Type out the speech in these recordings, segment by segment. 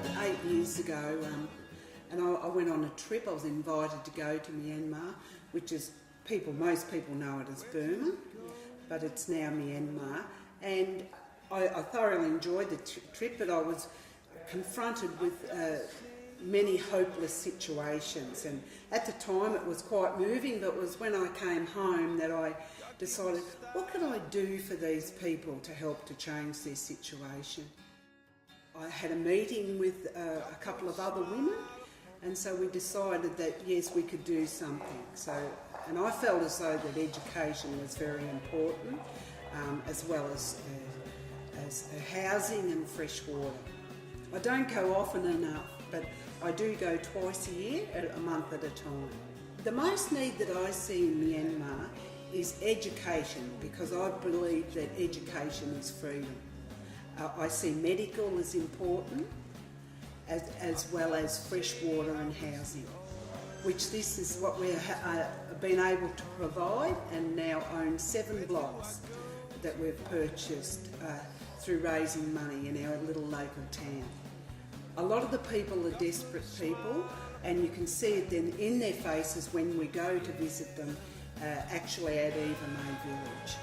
about 8 years ago, and I went on a trip. I was invited to go to Myanmar, which is most people know it as Burma, but it's now Myanmar. And I thoroughly enjoyed the trip, but I was confronted with many hopeless situations. And at the time it was quite moving, but it was when I came home that I decided, what can I do for these people to help to change their situation? I had a meeting with a couple of other women, and so we decided that yes, we could do something. And I felt as though that education was very important, as well as housing and fresh water. I don't go often enough, but I do go twice a year, a month at a time. The most need that I see in Myanmar is education, because I believe that education is freedom. I see medical as important, as well as fresh water and housing, which this is what we have been able to provide, and now own 7 blocks that we've purchased through raising money in our little local town. A lot of the people are desperate people, and you can see it then in their faces when we go to visit them, actually at Eva May Village.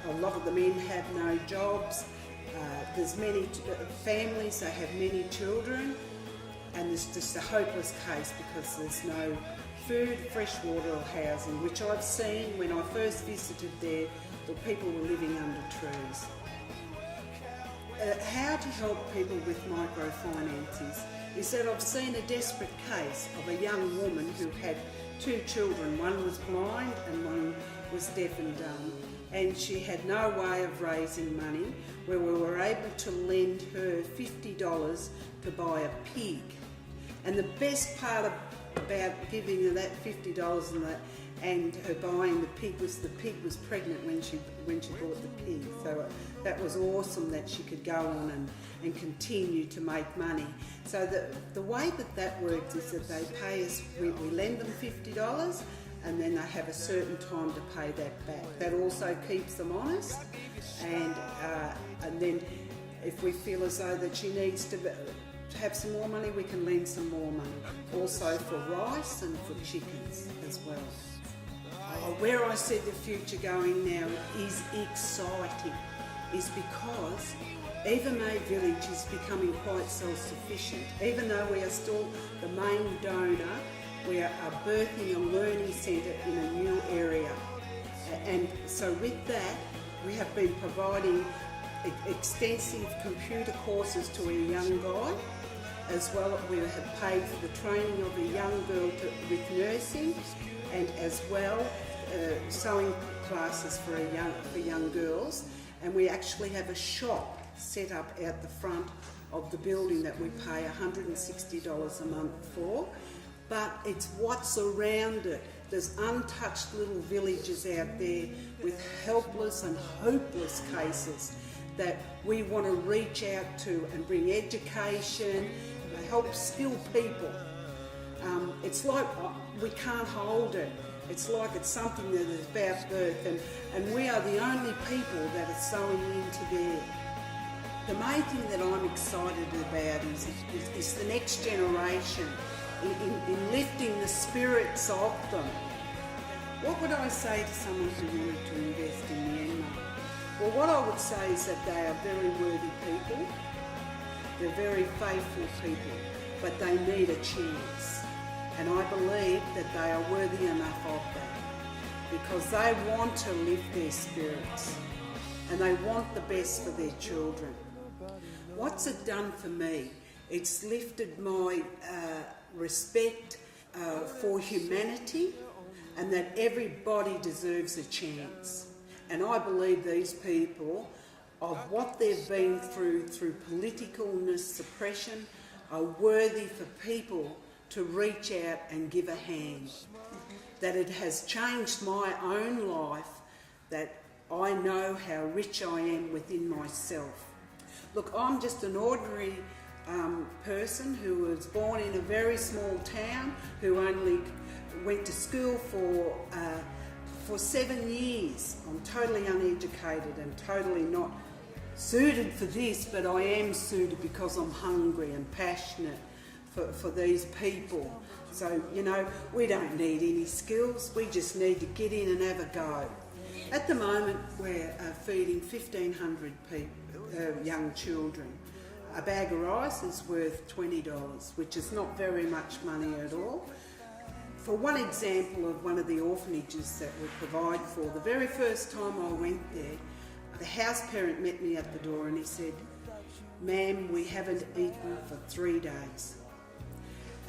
A lot of the men have no jobs. There's many families that have many children, and there's just a hopeless case because there's no food, fresh water or housing, which I've seen when I first visited there. The people were living under trees. How to help people with microfinances is that I've seen a desperate case of a young woman who had 2 children. One was blind and one was deaf and dumb, and she had no way of raising money, where we were able to lend her $50 to buy a pig. And the best part about giving her that $50 and her buying the pig was pregnant when she bought the pig. So that was awesome that she could go on and continue to make money. So the way that works is that they pay us, we lend them $50, and then they have a certain time to pay that back. That also keeps them honest, and then if we feel as though that she needs to have some more money, we can lend some more money. Also for rice and for chickens as well. Where I see the future going now is exciting, is because Eva May Village is becoming quite self-sufficient. Even though we are still the main donor, we are birthing a learning centre in a new area. And so with that, we have been providing extensive computer courses to a young guy. As well, we have paid for the training of a young girl with nursing, and as well sewing classes for young girls. And we actually have a shop set up out the front of the building that we pay $160 a month for. But it's what's around it. There's untouched little villages out there with helpless and hopeless cases that we want to reach out to and bring education, help skill people. It's like we can't hold it. It's like it's something that is about birth, and we are the only people that are sewing into there. The main thing that I'm excited about is the next generation, in lifting the spirits of them. What would I say to someone who wanted to invest in Myanmar? Well, what I would say is that they are very worthy people, they're very faithful people, but they need a chance. And I believe that they are worthy enough of that, because they want to lift their spirits and they want the best for their children. What's it done for me? It's lifted my respect for humanity, and that everybody deserves a chance. And I believe these people, of what they've been through politicalness, suppression, are worthy for people to reach out and give a hand. That it has changed my own life, that I know how rich I am within myself. Look, I'm just an ordinary person who was born in a very small town, who only went to school for 7 years. I'm totally uneducated and totally not suited for this, but I am suited because I'm hungry and passionate for these people. So, you know, we don't need any skills, we just need to get in and have a go. At the moment, we're feeding 1,500 young children. A bag of rice is worth $20, which is not very much money at all. For one example of one of the orphanages that we provide for, the very first time I went there, the house parent met me at the door and he said, "Ma'am, we haven't eaten for 3 days."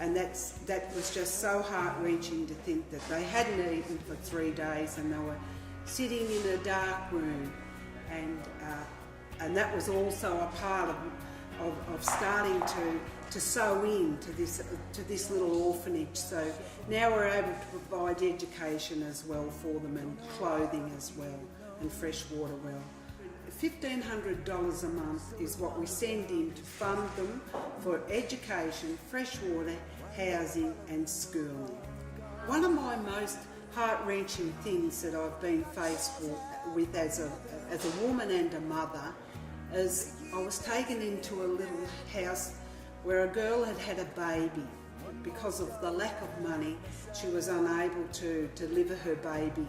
And that was just so heart-wrenching to think that they hadn't eaten for 3 days and they were sitting in a dark room. And that was also a part of starting to sew in to this little orphanage. So now we're able to provide education as well for them, and clothing as well, and fresh water well. $1,500 a month is what we send in to fund them for education, fresh water, housing and schooling. One of my most heart-wrenching things that I've been faced with as a woman and a mother is I was taken into a little house where a girl had a baby. Because of the lack of money, she was unable to deliver her baby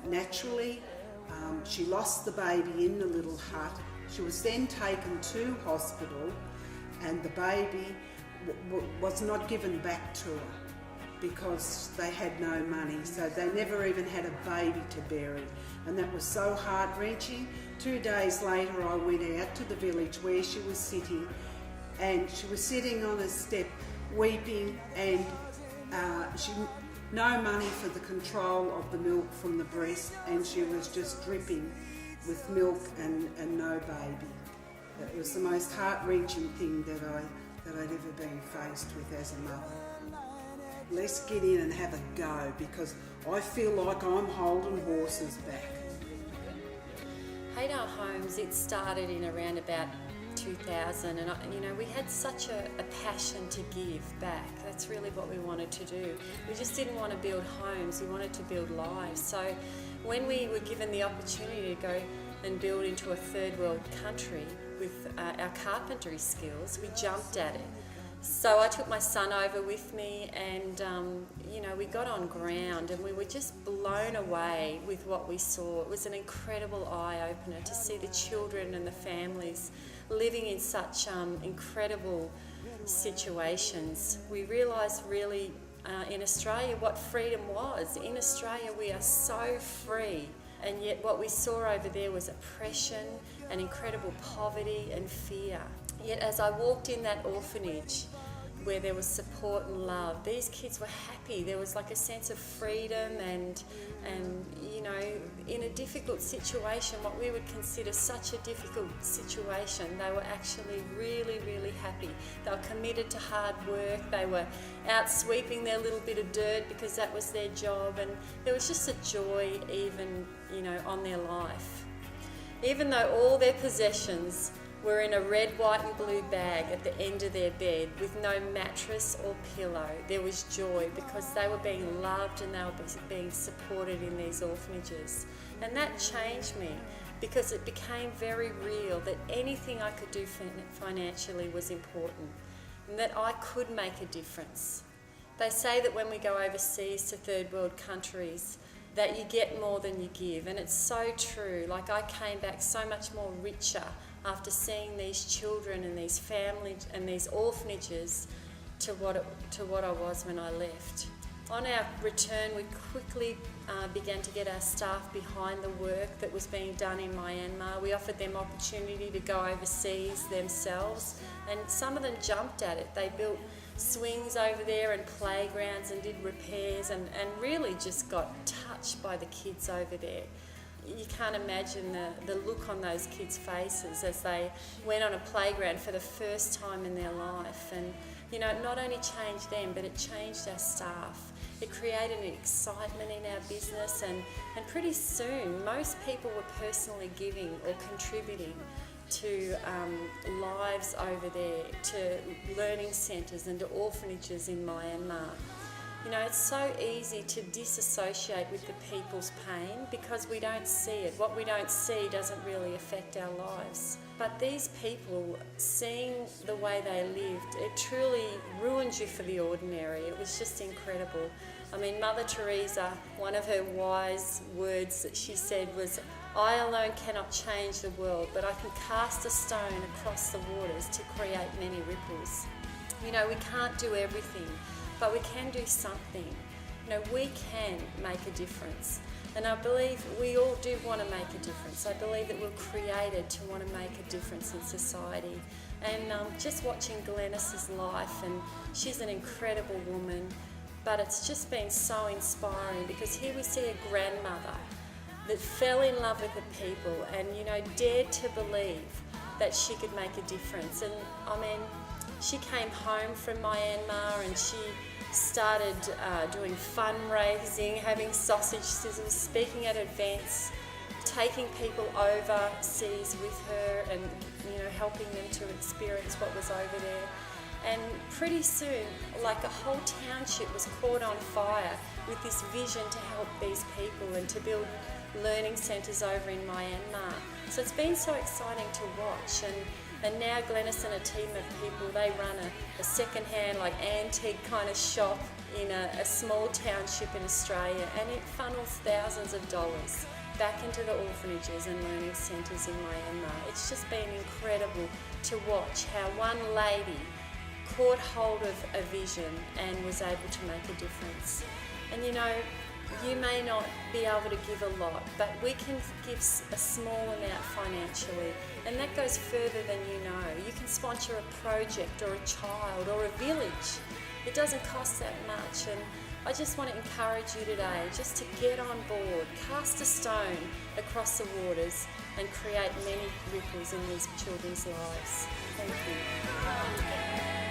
naturally. She lost the baby in the little hut. She was then taken to hospital and the baby was not given back to her because they had no money, so they never even had a baby to bury, and that was so heart-wrenching. 2 days later I went out to the village where she was sitting, and she was sitting on a step weeping, and she no money for the control of the milk from the breast, and she was just dripping with milk and no baby. It was the most heart-wrenching thing that I'd ever been faced with as a mother. Let's get in and have a go, because I feel like I'm holding horses back. Hadar Homes, it started in around about 2000, and you know, we had such a passion to give back. That's really what we wanted to do. We just didn't want to build homes, we wanted to build lives. So when we were given the opportunity to go and build into a third world country with our carpentry skills, we jumped at it. So I took my son over with me, and you know, we got on ground and we were just blown away with what we saw. It was an incredible eye-opener to see the children and the families living in such incredible situations. We realised really in Australia what freedom was. In Australia we are so free, and yet what we saw over there was oppression and incredible poverty and fear. Yet as I walked in that orphanage where there was support and love, these kids were happy. There was like a sense of freedom, and you know, in a difficult situation, what we would consider such a difficult situation, they were actually really, really happy. They were committed to hard work. They were out sweeping their little bit of dirt because that was their job, and there was just a joy even, you know, on their life. Even though all their possessions were in a red, white and blue bag at the end of their bed with no mattress or pillow, there was joy because they were being loved and they were being supported in these orphanages. And that changed me, because it became very real that anything I could do financially was important, and that I could make a difference. They say that when we go overseas to third world countries, that you get more than you give, and it's so true. Like, I came back so much more richer after seeing these children and these families and these orphanages to what I was when I left. On our return, we quickly began to get our staff behind the work that was being done in Myanmar. We offered them opportunity to go overseas themselves, and some of them jumped at it. They built swings over there and playgrounds and did repairs, and really just got touched by the kids over there. You can't imagine the look on those kids' faces as they went on a playground for the first time in their life. And you know, it not only changed them, but it changed our staff. It created an excitement in our business, and pretty soon most people were personally giving or contributing to lives over there, to learning centres and to orphanages in Myanmar. You know, it's so easy to disassociate with the people's pain because we don't see it. What we don't see doesn't really affect our lives. But these people, seeing the way they lived, it truly ruins you for the ordinary. It was just incredible. I mean, Mother Teresa, one of her wise words that she said was, "I alone cannot change the world, but I can cast a stone across the waters to create many ripples." You know, we can't do everything, but we can do something. You know, we can make a difference. And I believe we all do want to make a difference. I believe that we're created to want to make a difference in society. And just watching Glennis's life, and she's an incredible woman, but it's just been so inspiring because here we see a grandmother that fell in love with the people and, you know, dared to believe that she could make a difference. And I mean, she came home from Myanmar and she started doing fundraising, having sausage sizzles, speaking at events, taking people overseas with her and, you know, helping them to experience what was over there. And pretty soon, like a whole township was caught on fire with this vision to help these people and to build learning centres over in Myanmar. So it's been so exciting to watch. And now Glennis and a team of people, they run a second-hand, like antique kind of shop in a small township in Australia, and it funnels thousands of dollars back into the orphanages and learning centres in Myanmar. It's just been incredible to watch how one lady caught hold of a vision and was able to make a difference. And you know, you may not be able to give a lot, but we can give a small amount financially, and that goes further than you know. You can sponsor a project or a child or a village. It doesn't cost that much, and I just want to encourage you today just to get on board, cast a stone across the waters and create many ripples in these children's lives. Thank you.